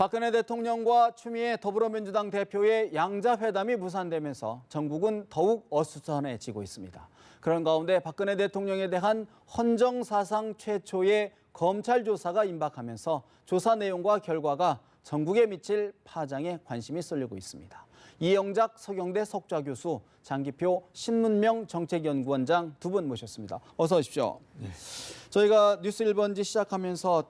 박근혜 대통령과 추미애 더불어민주당 대표의 양자회담이 무산되면서 전국은 더욱 어수선해지고 있습니다. 그런 가운데 박근혜 대통령에 대한 헌정사상 최초의 검찰 조사가 임박하면서 조사 내용과 결과가 전국에 미칠 파장에 관심이 쏠리고 있습니다. 이영작 서경대 석좌 교수, 장기표 신문명 정책연구원장 두 분 모셨습니다. 어서 오십시오. 네. 저희가 뉴스 1번지 시작하면서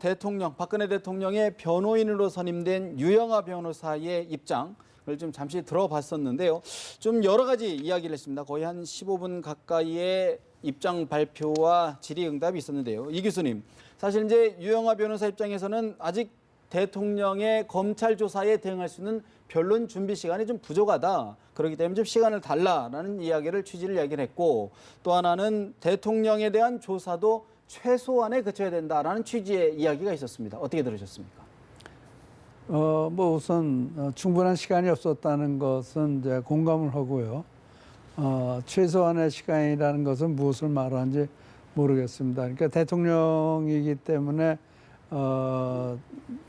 박근혜 대통령의 변호인으로 선임된 유영하 변호사의 입장을 좀 잠시 들어봤었는데요. 좀 여러 가지 이야기를 했습니다. 거의 한 15분 가까이의 입장 발표와 질의응답이 있었는데요. 이 교수님, 사실 이제 유영하 변호사 입장에서는 아직 대통령의 검찰 조사에 대응할 수 있는 변론 준비 시간이 좀 부족하다. 그렇기 때문에 좀 시간을 달라라는 취지를 이야기를 했고, 또 하나는 대통령에 대한 조사도 최소한에 그쳐야 된다라는 취지의 이야기가 있었습니다. 어떻게 들으셨습니까? 우선 충분한 시간이 없었다는 것은 이제 공감을 하고요. 최소한의 시간이라는 것은 무엇을 말하는지 모르겠습니다. 그러니까 대통령이기 때문에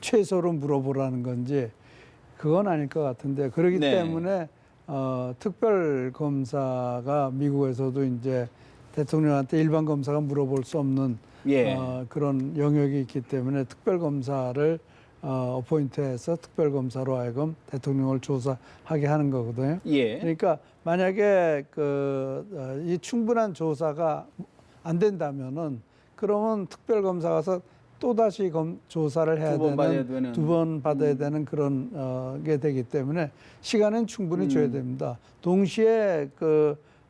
최소로 물어보라는 건지 그건 아닐 것 같은데, 그렇기 때문에 특별 검사가 미국에서도 이제 대통령한테 일반 검사가 물어볼 수 없는 그런 영역이 있기 때문에 특별 검사를 어포인트해서 특별 검사로 하여금 대통령을 조사하게 하는 거거든요. 그러니까 만약에 이 충분한 조사가 안 된다면은 그러면 특별 검사가서 또 다시 조사를 해야 되는, 두 번 받아야 되는 그런 게 되기 때문에 시간은 충분히 줘야 됩니다. 동시에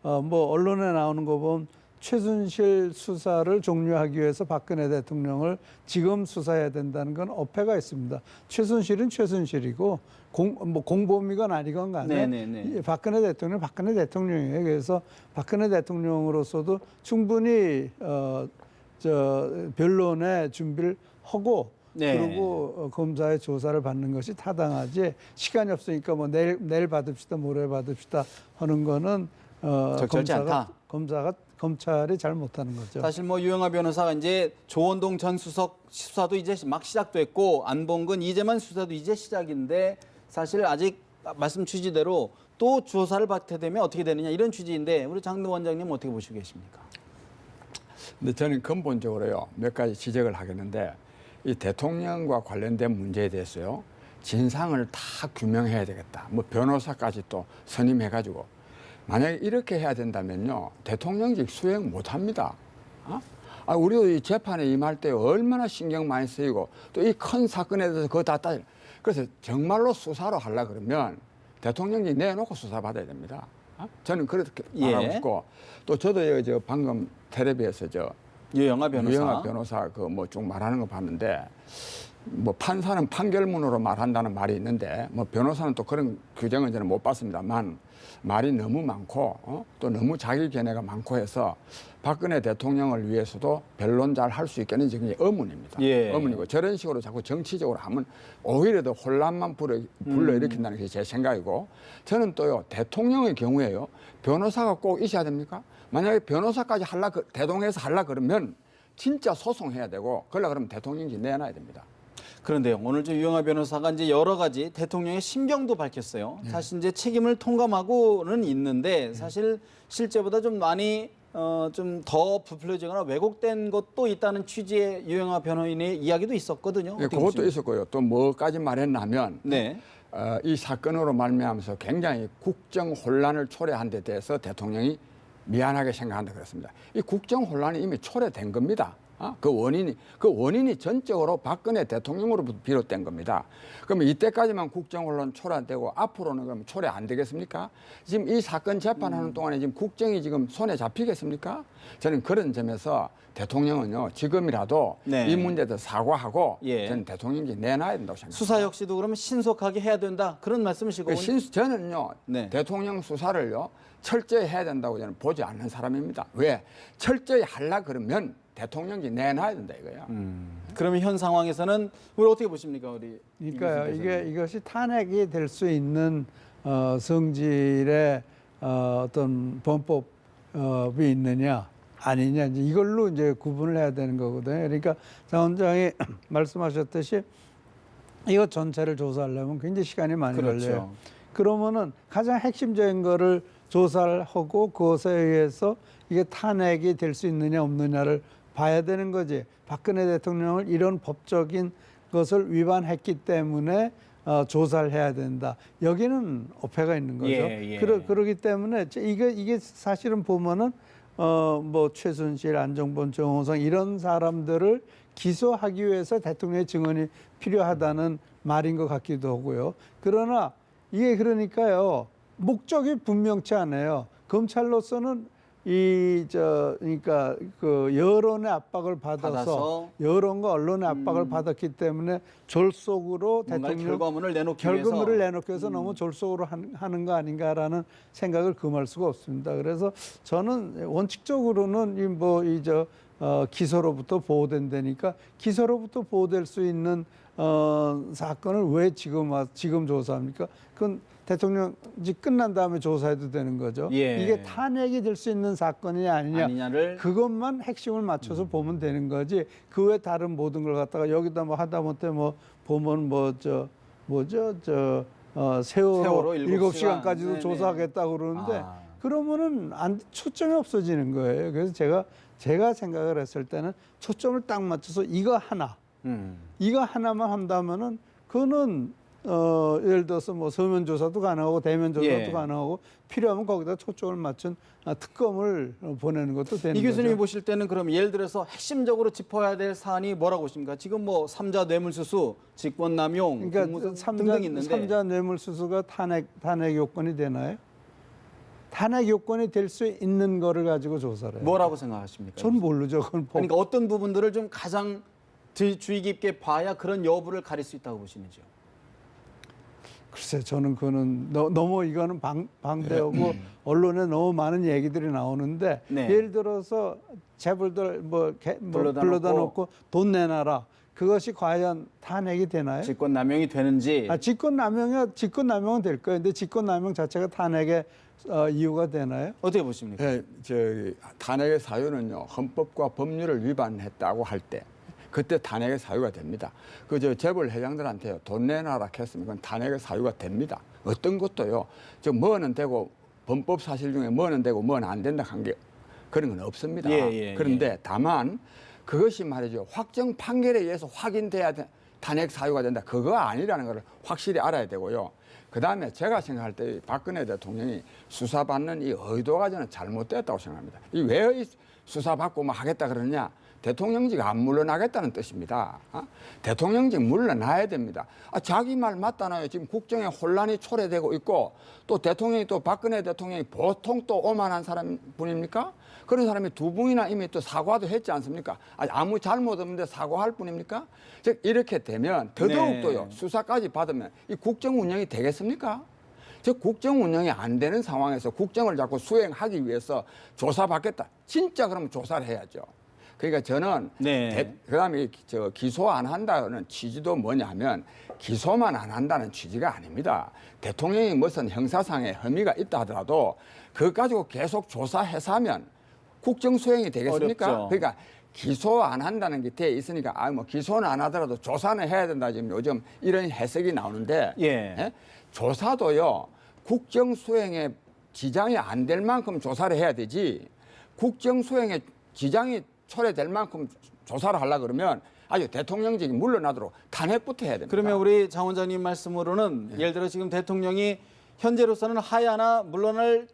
언론에 나오는 거 보면 최순실 수사를 종료하기 위해서 박근혜 대통령을 지금 수사해야 된다는 건 어폐가 있습니다. 최순실은 최순실이고 공범이건 아니건 간에 박근혜 대통령이에요. 그래서 박근혜 대통령으로서도 충분히 변론의 준비를 하고 그리고 검사의 조사를 받는 것이 타당하지, 시간이 없으니까 뭐 내일 받읍시다, 모레 받읍시다 하는 거는 적절치 않다. 검찰이 잘 못하는 거죠. 사실 유영하 변호사가 이제 조원동 전 수석 수사도 이제 막 시작됐고, 안봉근, 이재만 수사도 이제 시작인데, 사실 아직 말씀 취지대로 또 조사를 받게 되면 어떻게 되느냐, 이런 취지인데, 우리 장도 원장님 어떻게 보시고 계십니까? 근데 저는 근본적으로요, 몇 가지 지적을 하겠는데, 이 대통령과 관련된 문제에 대해서요, 진상을 다 규명해야 되겠다. 변호사까지 또 선임해가지고, 만약에 이렇게 해야 된다면요, 대통령직 수행 못 합니다. 우리도 이 재판에 임할 때 얼마나 신경 많이 쓰이고, 또 이 큰 사건에 대해서 그거 다 따져. 그래서 정말로 수사로 하려 그러면 대통령직 내놓고 수사받아야 됩니다. 저는 그렇게 말하고 싶고, 또 저도 방금 텔레비에서 유영하 변호사 쭉 말하는 거 봤는데, 판사는 판결문으로 말한다는 말이 있는데, 변호사는 또 그런 규정은 저는 못 봤습니다만, 말이 너무 많고 또 너무 자기 견해가 많고 해서 박근혜 대통령을 위해서도 변론 잘 할 수 있겠는지 그게 의문입니다. 의문이고, 저런 식으로 자꾸 정치적으로 하면 오히려 더 혼란만 불러일으킨다는 게 제 생각이고, 저는 또요, 대통령의 경우에요, 변호사가 꼭 있어야 됩니까? 만약에 변호사까지 대동해서 하려 그러면 진짜 소송해야 되고, 그러면 대통령직 내놔야 됩니다. 그런데요, 오늘 유영하 변호사가 이제 여러 가지 대통령의 심경도 밝혔어요. 사실 이제 책임을 통감하고는 있는데, 사실 실제보다 좀 많이 좀 더 부풀려지거나 왜곡된 것도 있다는 취지의 유영하 변호인의 이야기도 있었거든요. 그것도 있었고요. 또 뭐까지 말했냐면, 이 사건으로 말미암아서 굉장히 국정 혼란을 초래한 데 대해서 대통령이 미안하게 생각한다 그랬습니다. 이 국정 혼란이 이미 초래된 겁니다. 그 원인이 전적으로 박근혜 대통령으로부터 비롯된 겁니다. 그러면 이때까지만 국정 혼란 초래되고 앞으로는 그럼 초래 안 되겠습니까? 지금 이 사건 재판하는 동안에 지금 국정이 지금 손에 잡히겠습니까? 저는 그런 점에서 대통령은요, 지금이라도 이 문제에 대해서 사과하고 저는 대통령직 내놔야 된다고 생각합니다. 수사 역시도 그러면 신속하게 해야 된다, 그런 말씀이시고. 저는요, 대통령 수사를요, 철저히 해야 된다고 저는 보지 않는 사람입니다. 왜? 철저히 하려 그러면 대통령직 내놔야 된다 이거야. 그러면 현 상황에서는 우리 어떻게 보십니까, 그러니까 이것이 탄핵이 될 수 있는 성질의 어떤 범법이 있느냐 아니냐, 이걸로 이제 구분을 해야 되는 거거든요. 그러니까 장 원장이 말씀하셨듯이 이거 전체를 조사하려면 굉장히 시간이 많이 그렇죠. 걸려요. 그러면은 가장 핵심적인 거를 조사를 하고 그것에 의해서 이게 탄핵이 될 수 있느냐 없느냐를 봐야 되는 거지. 박근혜 대통령을 이런 법적인 것을 위반했기 때문에 조사를 해야 된다. 여기는 어폐가 있는 거죠. 예. 그러기 때문에 이게 사실은 보면은 뭐 최순실, 안정범, 정호성 이런 사람들을 기소하기 위해서 대통령의 증언이 필요하다는 말인 것 같기도 하고요. 그러나 이게 그러니까요, 목적이 분명치 않아요. 검찰로서는 그러니까 그 여론의 압박을 받아서 여론과 언론의 압박을 받았기 때문에 졸속으로 대통령 결과물을 내놓기 위해서 너무 졸속으로 하는 거 아닌가라는 생각을 금할 수가 없습니다. 그래서 저는 원칙적으로는 기소로부터 보호된다니까 기소로부터 보호될 수 있는 사건을 왜 지금 조사합니까? 그건 대통령직 끝난 다음에 조사해도 되는 거죠. 예. 이게 탄핵이 될 수 있는 사건이냐 아니냐를 그것만 핵심을 맞춰서 보면 되는 거지. 그 외 다른 모든 걸 갖다가 여기다 뭐 하다못해 뭐 보면 세월호 7시간까지도 네네. 조사하겠다고 그러는데 그러면은 초점이 없어지는 거예요. 그래서 제가 생각을 했을 때는 초점을 딱 맞춰서 이거 하나만 한다면은 그거는 예를 들어서 뭐 서면 조사도 가능하고 대면 조사도 가능하고 필요하면 거기다 초점을 맞춘 특검을 보내는 것도 되는 거죠. 이 교수님이 보실 때는 그럼 예를 들어서 핵심적으로 짚어야 될 사안이 뭐라고 보십니까? 지금 뭐 3자 뇌물수수, 직권남용, 그러니까 등등 있는데 3자 뇌물수수가 탄핵 요건이 되나요? 탄핵 요건이 될 수 있는 거를 가지고 조사를 해요. 뭐라고 생각하십니까? 전 모르죠. 그건 그러니까 어떤 부분들을 좀 가장 주의 깊게 봐야 그런 여부를 가릴 수 있다고 보시는지요? 글쎄, 저는 그거는 너무 이거는 방대하고 언론에 너무 많은 얘기들이 나오는데 예를 들어서 재벌들 불러다 놓고 돈 내놔라. 그것이 과연 탄핵이 되나요? 직권남용이 되는지. 직권남용은 될 거예요. 근데 직권남용 자체가 탄핵의 이유가 되나요? 어떻게 보십니까? 탄핵의 사유는요, 헌법과 법률을 위반했다고 할 때 그때 탄핵의 사유가 됩니다. 재벌 회장들한테요, 돈 내놔라 했으면 그건 탄핵의 사유가 됩니다. 어떤 것도요, 뭐는 되고 범법 사실 중에 뭐는 되고 뭐는 안 된다 한 게 그런 건 없습니다. 그런데 다만 그것이 말이죠, 확정 판결에 의해서 확인돼야 탄핵 사유가 된다. 그거 아니라는 걸 확실히 알아야 되고요. 그다음에 제가 생각할 때 박근혜 대통령이 수사받는 이 의도가 저는 잘못됐다고 생각합니다. 왜 수사받고 뭐 하겠다 그러느냐? 대통령직 안 물러나겠다는 뜻입니다. 대통령직 물러나야 됩니다. 자기 말 맞다나요. 지금 국정에 혼란이 초래되고 있고 또 대통령이 또 박근혜 대통령이 보통 또 오만한 사람 분입니까? 그런 사람이 두 분이나 이미 또 사과도 했지 않습니까? 아무 잘못 없는데 사과할 뿐입니까? 즉 이렇게 되면 더더욱도요, 수사까지 받으면 이 국정 운영이 되겠습니까? 즉 국정 운영이 안 되는 상황에서 국정을 자꾸 수행하기 위해서 조사받겠다. 진짜 그러면 조사를 해야죠. 그러니까 저는 그다음에 기소 안 한다는 취지도 뭐냐면 기소만 안 한다는 취지가 아닙니다. 대통령이 무슨 형사상의 혐의가 있다 하더라도 그것 가지고 계속 조사해서 하면 국정 수행이 되겠습니까? 어렵죠. 그러니까 기소 안 한다는 게 돼 있으니까 뭐 기소는 안 하더라도 조사는 해야 된다 지금 요즘 이런 해석이 나오는데 조사도요, 국정 수행에 지장이 안 될 만큼 조사를 해야 되지, 국정 수행에 지장이 초래될 만큼 조사를 하려 그러면 아주 대통령직이 물러나도록 탄핵부터 해야 됩니다. 그러면 우리 장 원장님 말씀으로는 예를 들어 지금 대통령이 현재로서는 하야나 물러날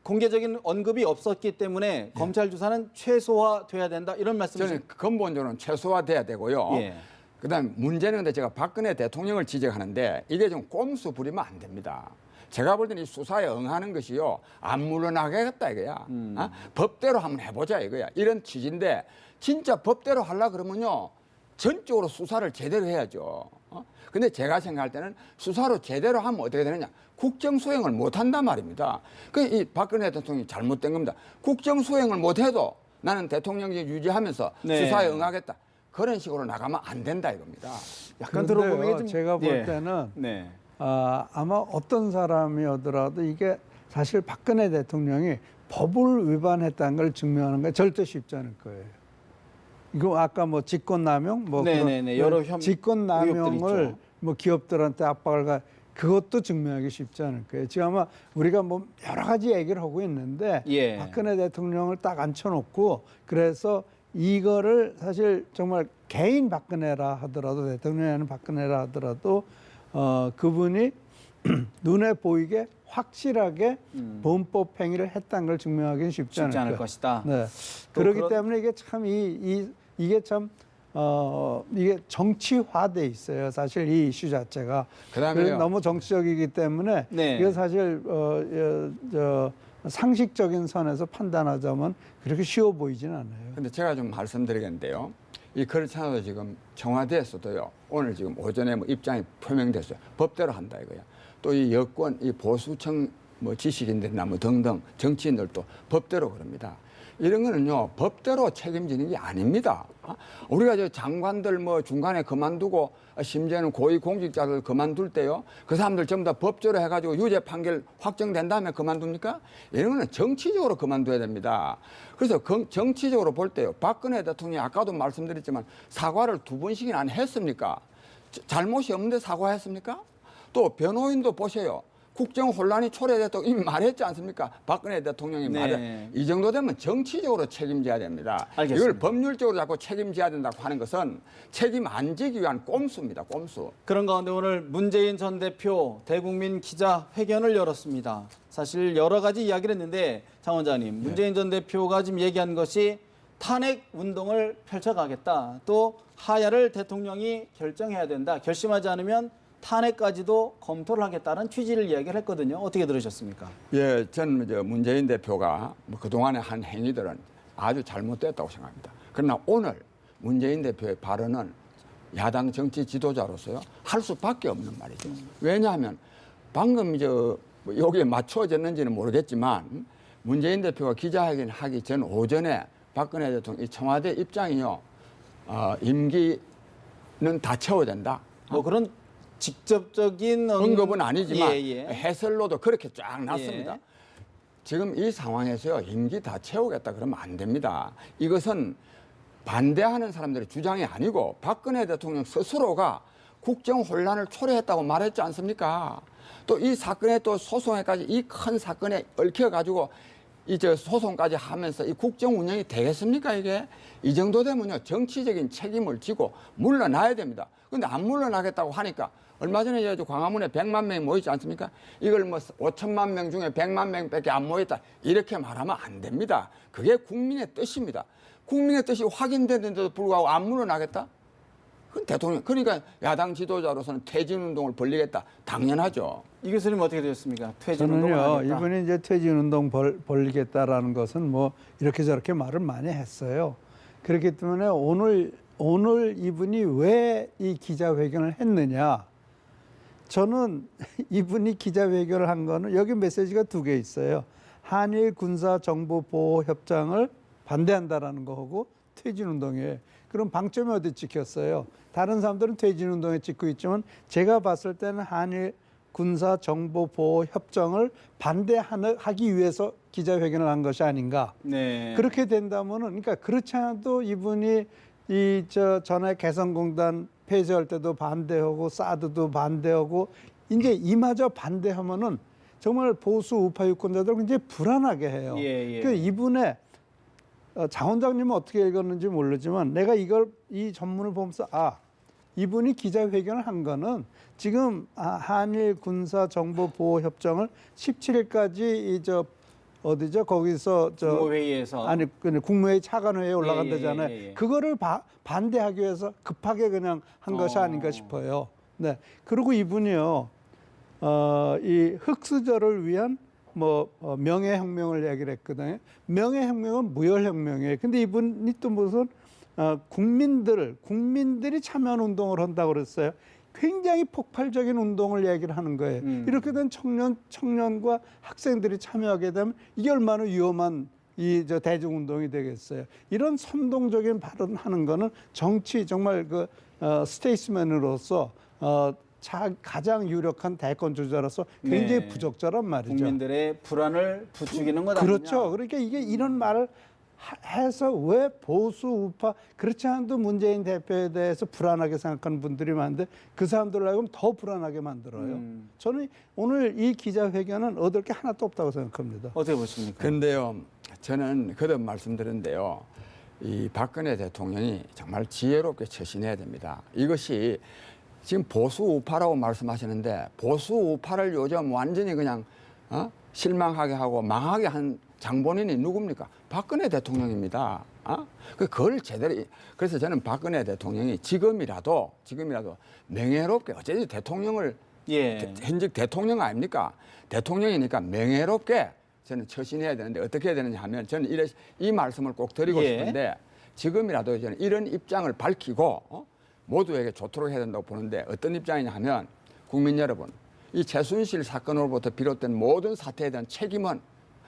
공개적인 언급이 없었기 때문에 검찰 조사는 최소화돼야 된다 이런 말씀이시죠? 저는 근본적으로는 최소화돼야 되고요. 그다음 문제는 근데 제가 박근혜 대통령을 지적하는데 이게 좀 꼼수 부리면 안 됩니다. 제가 볼 때는 이 수사에 응하는 것이요, 안 물러나겠다 이거야. 법대로 한번 해보자 이거야. 이런 취지인데 진짜 법대로 하려 그러면요, 전적으로 수사를 제대로 해야죠. 근데 제가 생각할 때는 수사로 제대로 하면 어떻게 되느냐? 국정 수행을 못 한단 말입니다. 이 박근혜 대통령이 잘못된 겁니다. 국정 수행을 못 해도 나는 대통령직 유지하면서 수사에 응하겠다. 그런 식으로 나가면 안 된다 이겁니다. 약간 들어보면 제가 볼 때는 아마 어떤 사람이 오더라도 이게 사실 박근혜 대통령이 법을 위반했다는 걸 증명하는 게 절대 쉽지 않을 거예요. 이거 아까 뭐 직권남용, 여러 혐의 직권남용을 뭐 기업들한테 압박을 그것도 증명하기 쉽지 않을 거예요. 지금 아마 우리가 뭐 여러 가지 얘기를 하고 있는데 예. 박근혜 대통령을 딱 앉혀놓고 그래서 이거를 사실 정말 개인 박근혜라 하더라도 대통령이 박근혜라 하더라도 그분이 눈에 보이게 확실하게 범법 행위를 했다는 걸 증명하기는 쉽지 않을 것이다. 네. 그렇기 때문에 이게 참 이게 참 이게 정치화돼 있어요. 사실 이 이슈 자체가 그다음에요. 너무 정치적이기 때문에 네. 이게 사실 상식적인 선에서 판단하자면 그렇게 쉬워 보이지는 않아요. 근데 제가 좀 말씀드리겠는데요. 이 그렇지 않아도 지금 청와대에서도요. 오늘 지금 오전에 뭐 입장이 표명됐어요. 법대로 한다 이거야. 또 이 여권, 이 보수층 뭐 지식인들이나 뭐 등등 정치인들도 법대로 그럽니다. 이런 거는요 법대로 책임지는 게 아닙니다. 우리가 저 장관들 뭐 중간에 그만두고 심지어는 고위 공직자들 그만둘 때요 그 사람들 전부 다 법조로 해가지고 유죄 판결 확정된 다음에 그만둡니까? 이런 거는 정치적으로 그만둬야 됩니다. 그래서 정치적으로 볼 때요 박근혜 대통령이 아까도 말씀드렸지만 사과를 2번씩이나 안 했습니까? 잘못이 없는데 사과했습니까? 또 변호인도 보세요. 국정 혼란이 초래됐다고 이미 말했지 않습니까? 박근혜 대통령이 네. 말해. 이 정도 되면 정치적으로 책임져야 됩니다. 알겠습니다. 이걸 법률적으로 자꾸 책임져야 된다고 하는 것은 책임 안 지기 위한 꼼수입니다. 꼼수. 그런 가운데 오늘 문재인 전 대표 대국민 기자회견을 열었습니다. 사실 여러 가지 이야기를 했는데 장 원장님, 문재인 전 대표가 지금 얘기한 것이 탄핵 운동을 펼쳐가겠다. 또 하야를 대통령이 결정해야 된다. 결심하지 않으면 탄핵까지도 검토를 하겠다는 취지를 이야기를 했거든요. 어떻게 들으셨습니까? 예, 저는 문재인 대표가 뭐 그동안에 한 행위들은 아주 잘못됐다고 생각합니다. 그러나 오늘 문재인 대표의 발언은 야당 정치 지도자로서요 할 수밖에 없는 말이죠. 왜냐하면 방금 여기에 맞춰졌는지는 모르겠지만 문재인 대표가 기자회견 하기 전 오전에 박근혜 대통령 이 청와대 입장이요 임기는 다 채워야 된다. 뭐 그런 직접적인 언급은 아니지만 예. 해설로도 그렇게 쫙 났습니다. 예. 지금 이 상황에서요 임기 다 채우겠다 그러면 안 됩니다. 이것은 반대하는 사람들의 주장이 아니고 박근혜 대통령 스스로가 국정 혼란을 초래했다고 말했지 않습니까? 또 이 사건에 또 소송에까지 이 큰 사건에 얽혀가지고 소송까지 하면서 이 국정 운영이 되겠습니까 이게? 이 정도 되면요 정치적인 책임을 지고 물러나야 됩니다. 근데 안 물러나겠다고 하니까 얼마 전에 광화문에 100만 명이 모이지 않습니까? 이걸 뭐 5천만 명 중에 100만 명밖에 안 모였다 이렇게 말하면 안 됩니다. 그게 국민의 뜻입니다. 국민의 뜻이 확인됐는데도 불구하고 안 물러나겠다? 그건 대통령 그러니까 야당 지도자로서는 퇴진운동을 벌리겠다 당연하죠. 이 교수님 어떻게 되셨습니까? 퇴진운동을 저는요 하겠다. 이분이 이제 퇴진운동 벌리겠다라는 것은 뭐 이렇게 저렇게 말을 많이 했어요. 그렇기 때문에 오늘 이분이 왜 이 기자회견을 했느냐? 저는 이분이 기자회견을 한 거는 여기 메시지가 2개 있어요. 한일 군사 정보 보호 협정을 반대한다라는 거하고 퇴진운동에 그럼 방점이 어디 찍혔어요? 다른 사람들은 퇴진운동에 찍고 있지만 제가 봤을 때는 한일 군사 정보 보호 협정을 반대하기 위해서 기자회견을 한 것이 아닌가? 네. 그렇게 된다면은 그러니까 그렇지 않아도 이분이 전에 개성공단 폐지할 때도 반대하고 사드도 반대하고 이제 이마저 반대하면은 정말 보수 우파 유권자들 굉장히 불안하게 해요. 예. 그 이분의 장 원장님은 어떻게 읽었는지 모르지만 내가 이 전문을 보면서 이분이 기자회견을 한 거는 지금 한일 군사 정보 보호 협정을 17일까지 어디죠? 거기서 국무회의에서 국무회의 차관회의에 올라간다잖아요. 예. 그거를 반대하기 위해서 급하게 그냥 한 것이 아닌가 싶어요. 네. 그리고 이분이요. 이 흑수저를 위한 명예혁명을 얘기를 했거든요. 명예혁명은 무혈혁명이에요. 근데 이분이 또 무슨 국민들이 참여한 운동을 한다고 그랬어요. 굉장히 폭발적인 운동을 얘기를 하는 거예요. 이렇게 된 청년과 학생들이 참여하게 되면 이게 얼마나 위험한 대중운동이 되겠어요. 이런 선동적인 발언하는 거는 정말 스테이트맨으로서 가장 유력한 대권 주자로서 굉장히 부적절한 말이죠. 국민들의 불안을 부추기는 것 아니냐. 그렇죠. 그러니까 이게 이런 말을 해서 왜 보수 우파 그렇지 않아도 문재인 대표에 대해서 불안하게 생각하는 분들이 많은데 그 사람들을 하여금 더 불안하게 만들어요. 저는 오늘 이 기자회견은 얻을 게 하나도 없다고 생각합니다. 어떻게 보십니까? 그런데요, 저는 거듭 말씀드렸는데요. 이 박근혜 대통령이 정말 지혜롭게 처신해야 됩니다. 이것이 지금 보수 우파라고 말씀하시는데 보수 우파를 요즘 완전히 그냥 실망하게 하고 망하게 한 장본인이 누굽니까? 박근혜 대통령입니다. 그걸 제대로 그래서 저는 박근혜 대통령이 지금이라도 명예롭게 어쨌든 대통령을 현직 대통령 아닙니까? 대통령이니까 명예롭게 저는 처신해야 되는데 어떻게 해야 되느냐 하면 저는 이 말씀을 꼭 드리고 싶은데 지금이라도 저는 이런 입장을 밝히고 모두에게 좋도록 해야 된다고 보는데 어떤 입장이냐 하면 국민 여러분 이 최순실 사건으로부터 비롯된 모든 사태에 대한 책임은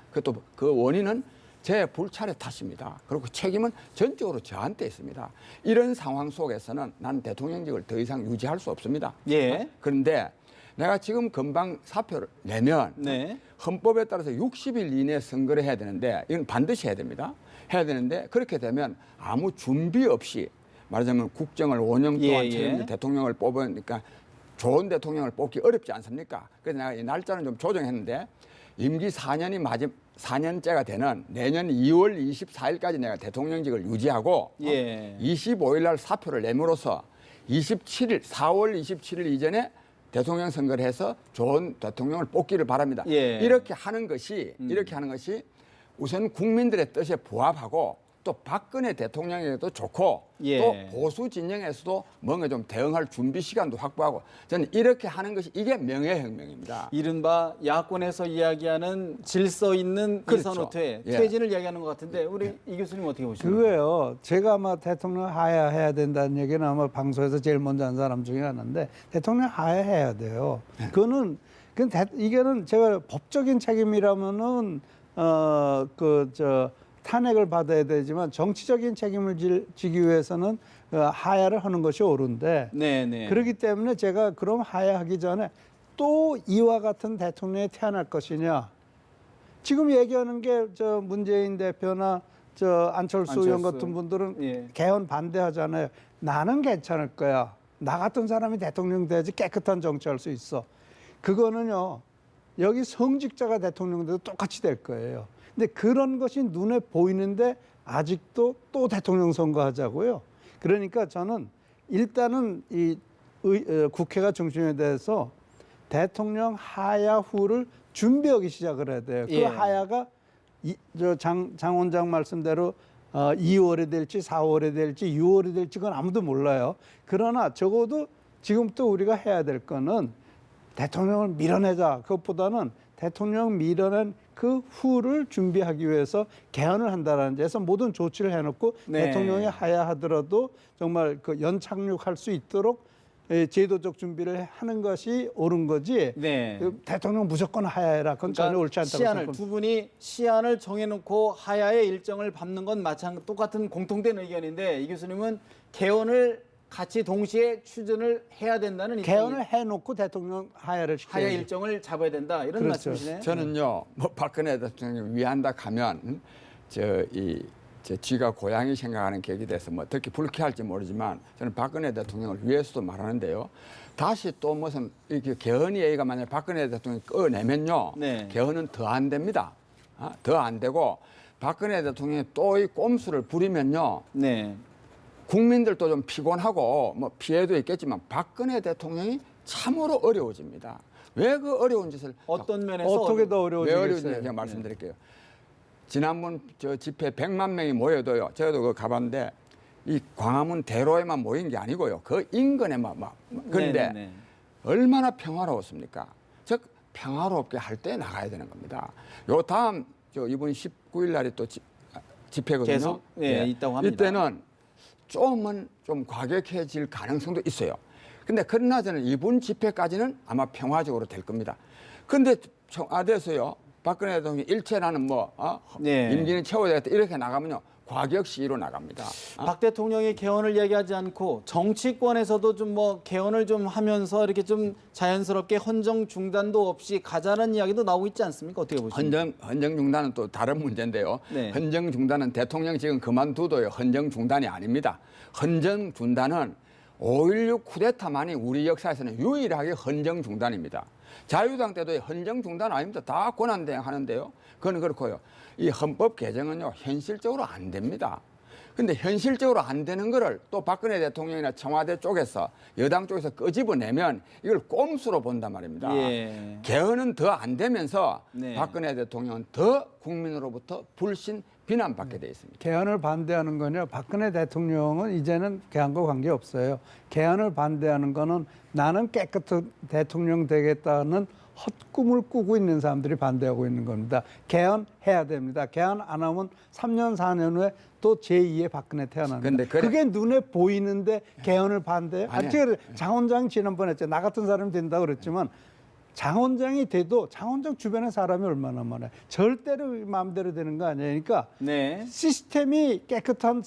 그것도 그 원인은 제 불찰의 탓입니다. 그리고 책임은 전적으로 저한테 있습니다. 이런 상황 속에서는 난 대통령직을 더 이상 유지할 수 없습니다. 그런데 내가 지금 금방 사표를 내면 헌법에 따라서 60일 이내에 선거를 해야 되는데 이건 반드시 해야 됩니다. 해야 되는데 그렇게 되면 아무 준비 없이 말하자면 국정을 5년 동안 책임질 대통령을 뽑으니까 좋은 대통령을 뽑기 어렵지 않습니까? 그래서 내가 이 날짜는 좀 조정했는데 임기 4년째가 되는 내년 2월 24일까지 내가 대통령직을 유지하고 25일 날 사표를 내므로써 4월 27일 이전에 대통령 선거를 해서 좋은 대통령을 뽑기를 바랍니다. 이렇게 하는 것이 우선 국민들의 뜻에 부합하고 또 박근혜 대통령에게도 좋고 또 보수 진영에서도 뭔가 좀 대응할 준비 시간도 확보하고 저는 이렇게 하는 것이 이게 명예혁명입니다. 이른바 야권에서 이야기하는 질서 있는 이선후퇴, 퇴진을 이야기하는 것 같은데 우리 이 교수님 어떻게 보십니까? 그거요. 제가 아마 대통령 하야해야 된다는 얘기는 아마 방송에서 제일 먼저 한 사람 중에 하나인데 대통령 하야해야 돼요. 이게는 제가 법적인 책임이라면은 탄핵을 받아야 되지만 정치적인 책임을 지기 위해서는 하야를 하는 것이 옳은데 그렇기 때문에 제가 그럼 하야하기 전에 또 이와 같은 대통령이 태어날 것이냐 지금 얘기하는 게 저 문재인 대표나 저 안철수 의원 같은 분들은 개헌 반대하잖아요. 나는 괜찮을 거야. 나 같은 사람이 대통령 돼야지 깨끗한 정치할 수 있어. 그거는요. 여기 성직자가 대통령 돼도 똑같이 될 거예요. 근데 그런 것이 눈에 보이는데 아직도 또 대통령 선거하자고요. 그러니까 저는 일단은 국회가 중심에 대해서 대통령 하야 후를 준비하기 시작을 해야 돼요. 그 하야가 장 원장 말씀대로 2월에 될지 4월에 될지 6월에 될지 그건 아무도 몰라요. 그러나 적어도 지금부터 우리가 해야 될 거는 대통령을 밀어내자. 그것보다는 대통령 밀어낸 그 후를 준비하기 위해서 개헌을 한다라는 데서 모든 조치를 해놓고 대통령이 하야하더라도 정말 그 연착륙할 수 있도록 제도적 준비를 하는 것이 옳은 거지. 대통령 무조건 하야해라. 그건 전혀 옳지 않다고 생각합니다. 두 분이 시한을 정해놓고 하야의 일정을 밟는 건 똑같은 공통된 의견인데 이 교수님은 개헌을 같이 동시에 추진을 해야 된다는 개헌을 해놓고 대통령 하야를 시켜야 하야 일정을 잡아야 된다 이런 말씀이시네요. 저는요, 박근혜 대통령이 위한다 하면 쥐가 고양이 생각하는 격이 돼서 특히 불쾌할지 모르지만 저는 박근혜 대통령을 위해서도 말하는데요. 다시 또 무슨 이렇게 개헌이 얘기가 만약 박근혜 대통령이 꺼내면요, 개헌은 더 안 됩니다. 더 안 되고 박근혜 대통령이 또 이 꼼수를 부리면요. 국민들도 좀 피곤하고 피해도 있겠지만 박근혜 대통령이 참으로 어려워집니다. 왜 그 어려운 짓을 어떤 면에서 어떻게 더 어려워지겠어요? 왜 어려운지 제가 말씀드릴게요. 지난번 저 집회 100만 명이 모여도요. 저도 그 가봤는데 이 광화문 대로에만 모인 게 아니고요. 그 인근에만 그런데 얼마나 평화로웠습니까? 즉 평화롭게 할 때 나가야 되는 겁니다. 요 다음 이번 19일 날이 또 집회거든요. 계속 있다고 합니다. 이때는 좀 과격해질 가능성도 있어요. 근데 그러나 저는 이번 집회까지는 아마 평화적으로 될 겁니다. 근데 청와대에서요, 박근혜 대통령이 일체 나는 임기는 채워야 되겠다 이렇게 나가면요, 과격 시위로 나갑니다. 박 대통령이 개헌을 얘기하지 않고 정치권에서도 좀 뭐 개헌을 좀 하면서 이렇게 좀 자연스럽게 헌정 중단도 없이 가자는 이야기도 나오고 있지 않습니까? 어떻게 보십니까? 헌정 중단은 또 다른 문제인데요. 네. 헌정 중단은 대통령 지금 그만두도요. 헌정 중단이 아닙니다. 헌정 중단은 5.16 쿠데타만이 우리 역사에서는 유일하게 헌정 중단입니다. 자유당 때도 헌정 중단 아닙니다. 다 권한대행 하는데요. 그건 그렇고요. 이 헌법 개정은요, 현실적으로 안 됩니다. 근데 현실적으로 안 되는 거를 또 박근혜 대통령이나 청와대 쪽에서 여당 쪽에서 끄집어내면 이걸 꼼수로 본단 말입니다. 예. 개헌은 더 안 되면서 네. 박근혜 대통령은 더 국민으로부터 불신 비난받게 돼 있습니다. 개헌을 반대하는 거냐? 박근혜 대통령은 이제는 개헌과 관계 없어요. 개헌을 반대하는 거는 나는 깨끗한 대통령 되겠다는 헛꿈을 꾸고 있는 사람들이 반대하고 있는 겁니다. 개헌해야 됩니다. 개헌 안 하면 3년, 4년 후에 또 제2의 박근혜 태어납니다. 근데 그게 눈에 보이는데 개헌을 반대해? 아니요. 제가 장 원장이 지난번에 했죠. 나 같은 사람이 된다고 그랬지만 장 원장이 돼도 장 원장 주변에 사람이 얼마나 많아요. 절대로 마음대로 되는 거 아니에요. 그러니까 네. 시스템이 깨끗한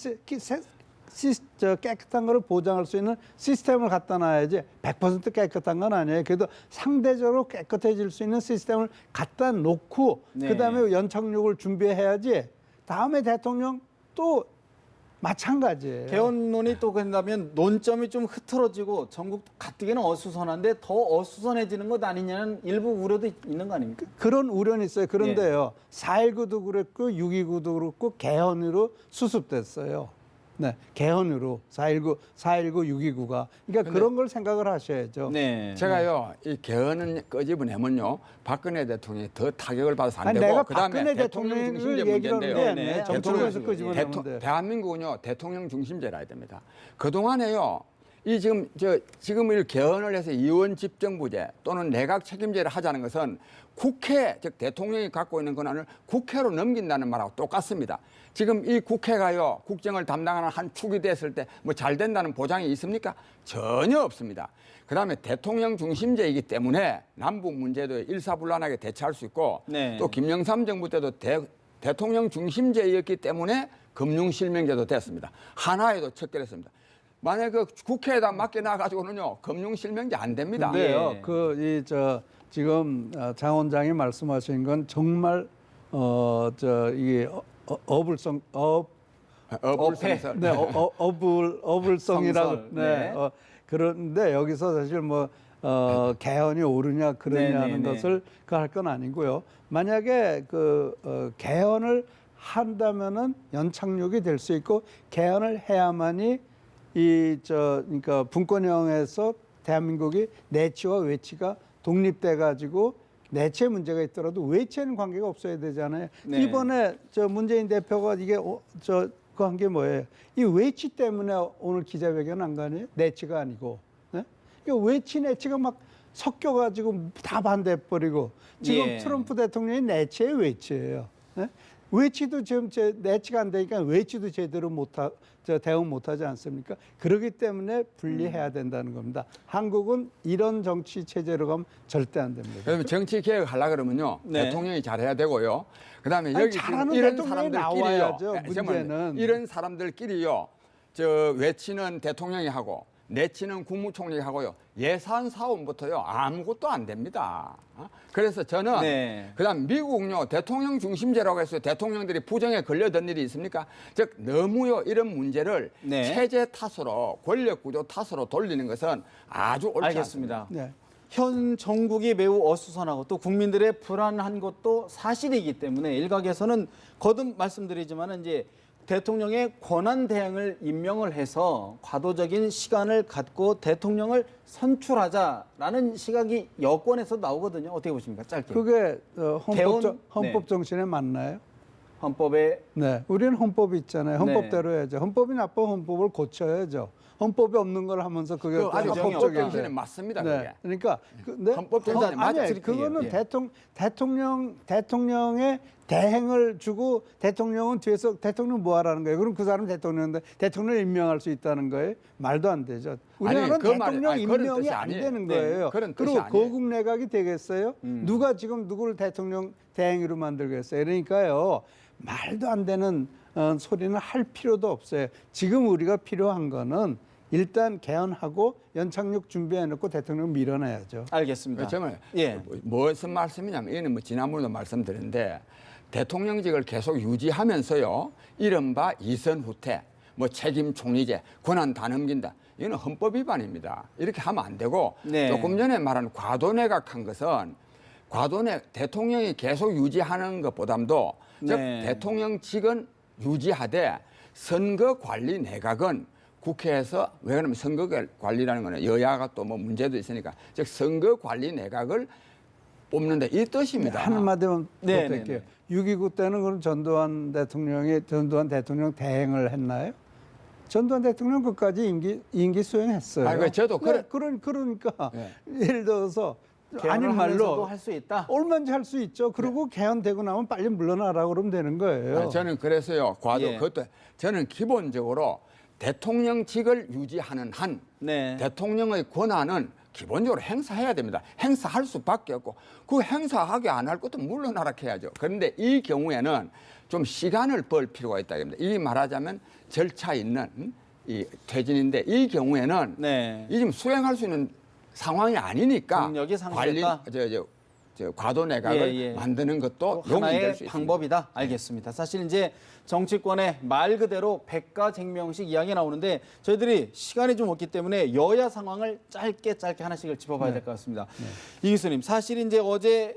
깨끗한 거를 보장할 수 있는 시스템을 갖다 놔야지 100% 깨끗한 건 아니에요. 그래도 상대적으로 깨끗해질 수 있는 시스템을 갖다 놓고 네. 그다음에 연착륙을 준비해야지 다음에 대통령 또 마찬가지예요. 개헌론이 또 그런다면 논점이 좀 흐트러지고 전국 가뜩이나 어수선한데 더 어수선해지는 것 아니냐는 일부 우려도 있는 거 아닙니까? 그런 우려는 있어요. 그런데요. 4.19도 그랬고 6.29도 그렇고 개헌으로 수습됐어요. 네, 개헌으로 4.19, 6.29가. 그러니까 그런 걸 생각을 하셔야죠. 네. 제가요, 이 개헌은 끄집어내면요, 박근혜 대통령이 더 타격을 받아서 안 아니, 되고, 내가 그다음에 박근혜 대통령 대통령을 중심제 얘기를 문제인데요. 하는데 네, 정치권에서 대통령 끄집어내는데. 대한민국은요, 대통령 중심제라 됩니다. 그동안에요, 이 지금 이 개헌을 해서 이원 집정부제 또는 내각 책임제를 하자는 것은 국회, 즉 대통령이 갖고 있는 권한을 국회로 넘긴다는 말하고 똑같습니다. 지금 이 국회가요, 국정을 담당하는 한 축이 됐을 때 뭐 잘 된다는 보장이 있습니까? 전혀 없습니다. 그다음에 대통령 중심제이기 때문에 남북 문제도 일사불란하게 대처할 수 있고 네. 또 김영삼 정부 때도 대통령 중심제였기 때문에 금융실명제도 됐습니다. 하나에도 척결했습니다. 만약에 그 국회에다 맡겨놔가지고는요, 금융실명제 안 됩니다. 근데요, 예. 지금 장 원장이 말씀하신 건 정말 이게 어불성설. 네, 어불성이라고. 성설, 네. 네. 그런데 여기서 사실 개헌이 옳으냐 그러냐 하는 것을 할 건 아니고요. 만약에 개헌을 한다면은 연착륙이 될 수 있고 개헌을 해야만이 그러니까 분권형에서 대한민국이 내치와 외치가 독립돼 가지고 내치에 문제가 있더라도 외치에는 관계가 없어야 되잖아요. 네. 이번에 문재인 대표가 이게 그 한 게 뭐예요? 이 외치 때문에 오늘 기자회견 안 가네요? 내치가 아니고. 네? 그러니까 외치 내치가 막 섞여가지고 다 반대해버리고 지금 예. 트럼프 대통령이 내치의 외치예요. 네? 외치도 지금 내치가 안 되니까 외치도 제대로 대응 못하지 않습니까? 그렇기 때문에 분리해야 된다는 겁니다. 한국은 이런 정치 체제로 가면 절대 안 됩니다. 그러면 정치 개혁 하려 그러면요, 네. 대통령이 잘해야 되고요. 그다음에 아니, 여기 지금 잘하는 이런 대통령이 사람들끼리요, 나와야죠, 잠깐만요. 문제는. 이런 사람들끼리요, 외치는 대통령이 하고 내치는 국무총리가 하고요, 예산 사원부터요 아무것도 안 됩니다. 그래서 저는 네. 그다음 미국요 대통령 중심제라고 해서 대통령들이 부정에 걸려든 일이 있습니까? 즉 너무요 이런 문제를 네. 체제 탓으로 권력 구조 탓으로 돌리는 것은 아주 옳지 알겠습니다. 않습니다. 네. 현 정국이 매우 어수선하고 또 국민들의 불안한 것도 사실이기 때문에 일각에서는 거듭 말씀드리지만 이제 대통령의 권한 대행을 임명을 해서 과도적인 시간을 갖고 대통령을 선출하자라는 시각이 여권에서 나오거든요. 어떻게 보십니까? 짧게. 그게 개헌? 헌법 정신에 맞나요? 헌법에 네, 우리는 헌법이 있잖아요. 헌법대로 네. 해야죠. 헌법이 나쁜 헌법을 고쳐야죠. 헌법이 없는 걸 하면서 그게 그 아주 헌법적인 헌법 없다. 정신에 맞습니다. 네, 그게. 그러니까 헌법 정신에 맞아. 아니, 그거는 예. 대통령의 대행을 주고 대통령은 뒤에서 대통령 뭐 하라는 거예요? 그럼 그 사람 대통령인데 대통령을 임명할 수 있다는 거예요? 말도 안 되죠. 우리나라는 그 말이- 대통령 아니, 그런 임명이 뜻이 안 아니에요. 되는 네, 거예요. 그런 뜻이 그리고 아니에요. 거국 내각이 되겠어요? 누가 지금 누구를 대통령 대행으로 만들겠어요? 그러니까요. 말도 안 되는 소리는 할 필요도 없어요. 지금 우리가 필요한 거는 일단 개헌하고 연착륙 준비해놓고 대통령 밀어내야죠. 알겠습니다. 정말 예. 무슨 말씀이냐면 이는 뭐 지난번에도 말씀드렸는데 대통령직을 계속 유지하면서요. 이른바 이선 후퇴, 뭐 책임 총리제, 권한 다 넘긴다. 이거는 헌법 위반입니다. 이렇게 하면 안 되고 네. 조금 전에 말한 과도내각한 것은 대통령이 계속 유지하는 것보담도 즉 네. 대통령직은 유지하되 선거관리 내각은 국회에서 왜 그러면 선거관리라는 거는 여야가 또 뭐 문제도 있으니까 즉 선거관리 내각을 뽑는다 이 뜻입니다. 한마디만 네, 부탁할게요. 네, 6.29 때는 그럼 전두환 대통령 대행을 했나요? 전두환 대통령 끝까지 임기 수행했어요. 아니, 저도 그러니까 네. 예를 들어서 아닌 개헌을 말로 하면서도 할 수 있다. 얼마든지 할 수 있죠. 그리고 개헌되고 나면 빨리 물러나라 그러면 되는 거예요. 아니, 저는 그래서요. 예. 그것도 저는 기본적으로 대통령직을 유지하는 한 네. 대통령의 권한은 기본적으로 행사해야 됩니다. 행사할 수밖에 없고 그 행사하게 안 할 것도 물러나라 해야죠. 그런데 이 경우에는 좀 시간을 벌 필요가 있다 합니다. 이 말하자면 절차 있는 이 퇴진인데 이 경우에는 네. 이 지금 수행할 수 있는 상황이 아니니까 능력이 상실했다. 과도 내각을 예, 예. 만드는 것도 용이될 하나의 수 있습니다. 방법이다. 알겠습니다. 사실 이제 정치권의 말 그대로 백가쟁명식 이야기 나오는데 저희들이 시간이 좀 없기 때문에 여야 상황을 짧게 하나씩을 짚어봐야 될 것 같습니다. 이 교수님, 사실 이제 어제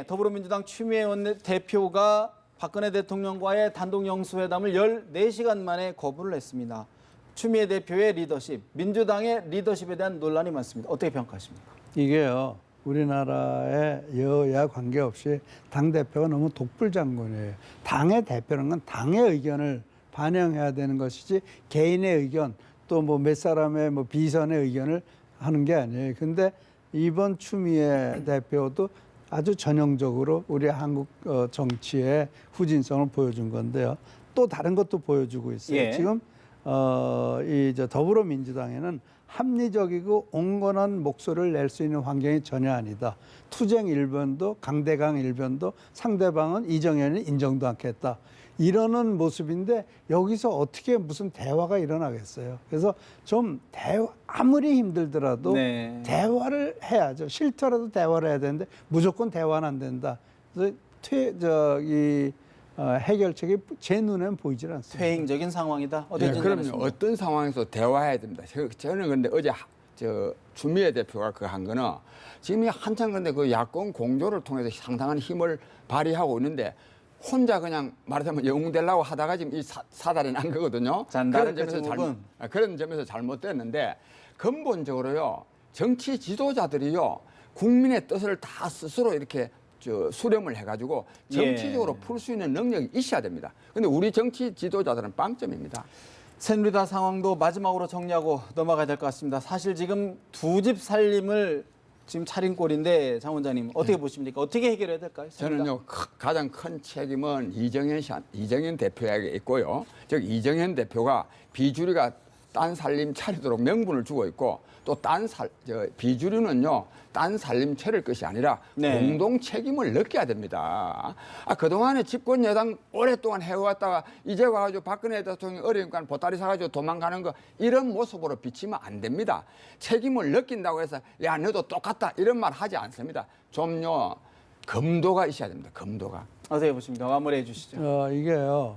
더불어민주당 추미애 원내대표가 박근혜 대통령과의 단독 영수회담을 14시간 만에 거부를 했습니다. 추미애 대표의 리더십, 민주당의 리더십에 대한 논란이 많습니다. 어떻게 평가하십니까? 이게요. 우리나라의 여야 관계없이 당대표가 너무 독불장군이에요. 당의 대표는 건 당의 의견을 반영해야 되는 것이지 개인의 의견 또 뭐 몇 사람의 뭐 비선의 의견을 하는 게 아니에요. 근데 이번 추미애 대표도 아주 전형적으로 우리 한국 정치의 후진성을 보여준 건데요. 또 다른 것도 보여주고 있어요. 예. 지금 더불어민주당에는 합리적이고 온건한 목소리를 낼 수 있는 환경이 전혀 아니다. 투쟁 일변도 강대강 일변도 상대방은 이정현이 인정도 않겠다. 이러는 모습인데 여기서 어떻게 무슨 대화가 일어나겠어요. 그래서 좀 아무리 힘들더라도 네. 대화를 해야죠. 싫더라도 대화를 해야 되는데 무조건 대화는 안 된다. 그래서 해결책이 제 눈에는 보이질 않습니다. 퇴행적인 상황이다. 어떻게 네, 그럼요. 진단하십니까? 어떤 상황에서 대화해야 됩니다. 저는 근데 어제 추미애 대표가 그 한 거는 지금 한참 근데 그 야권 공조를 통해서 상당한 힘을 발휘하고 있는데 혼자 그냥 말하자면 영웅되려고 하다가 지금 이 사달이 난 거거든요. 잔다르크 그런 증후군. 그런 점에서 잘못됐는데 근본적으로요. 정치 지도자들이요. 국민의 뜻을 다 스스로 이렇게 수렴을 해가지고 정치적으로 풀 수 있는 능력이 있어야 됩니다. 근데 우리 정치 지도자들은 빵점입니다. 새누리당 상황도 마지막으로 정리하고 넘어가야 될 것 같습니다. 사실 지금 두 집 살림을 지금 차린 꼴인데 장 원장님 어떻게 보십니까? 어떻게 해결해야 될까요? 새누리당? 저는요 가장 큰 책임은 이정현 대표에게 있고요. 즉 이정현 대표가 비주류가 딴 살림 차리도록 명분을 주고 있고 또 비주류는요 딴 살림 차릴 것이 아니라 네. 공동 책임을 느껴야 됩니다. 그동안에 집권 여당 오랫동안 해왔다가 이제 와가지고 박근혜 대통령이 어려우니까 보따리 사가지고 도망가는 거 이런 모습으로 비치면 안 됩니다. 책임을 느낀다고 해서 야 너도 똑같다 이런 말 하지 않습니다. 좀요 검도가 있어야 됩니다. 검도가. 어떻게 보십니까? 마무리해 주시죠. 이게요.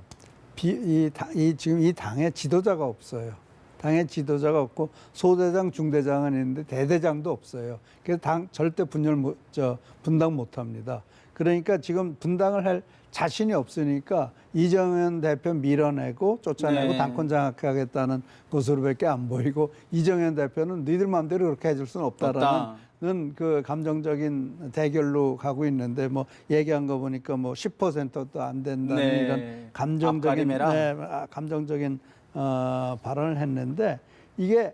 지금 이 당에 지도자가 없어요. 당에 지도자가 없고 소대장, 중대장은 있는데 대대장도 없어요. 그래서 당 절대 분당 못합니다. 그러니까 지금 분당을 할 자신이 없으니까 이정현 대표 밀어내고 쫓아내고 네. 당권 장악하겠다는 것으로밖에 안 보이고 이정현 대표는 너희들 마음대로 그렇게 해줄 수는 없다라는 그 감정적인 대결로 가고 있는데 뭐 얘기한 거 보니까 뭐 10%도 안 된다는 네. 이런 감정적인 발언을 했는데 이게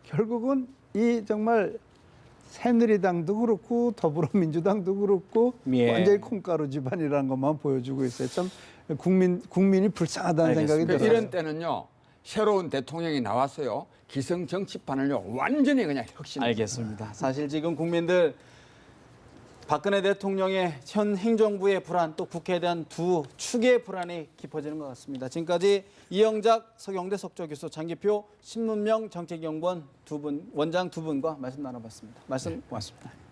결국은 이 정말 새누리당도 그렇고 더불어민주당도 그렇고 예. 완전히 콩가루 집안이라는 것만 보여주고 있어요. 참 국민이 불쌍하다는 알겠습니다. 생각이 들어요. 이런 때는요 새로운 대통령이 나왔어요. 기성 정치판을요 완전히 그냥 혁신. 알겠습니다. 사실 지금 국민들 박근혜 대통령의 현 행정부의 불안, 또 국회에 대한 두 축의 불안이 깊어지는 것 같습니다. 지금까지 이영작 서경대 석조교수, 장기표 신문명 정책연구원 원장 두 분과 말씀 나눠봤습니다. 말씀 고맙습니다.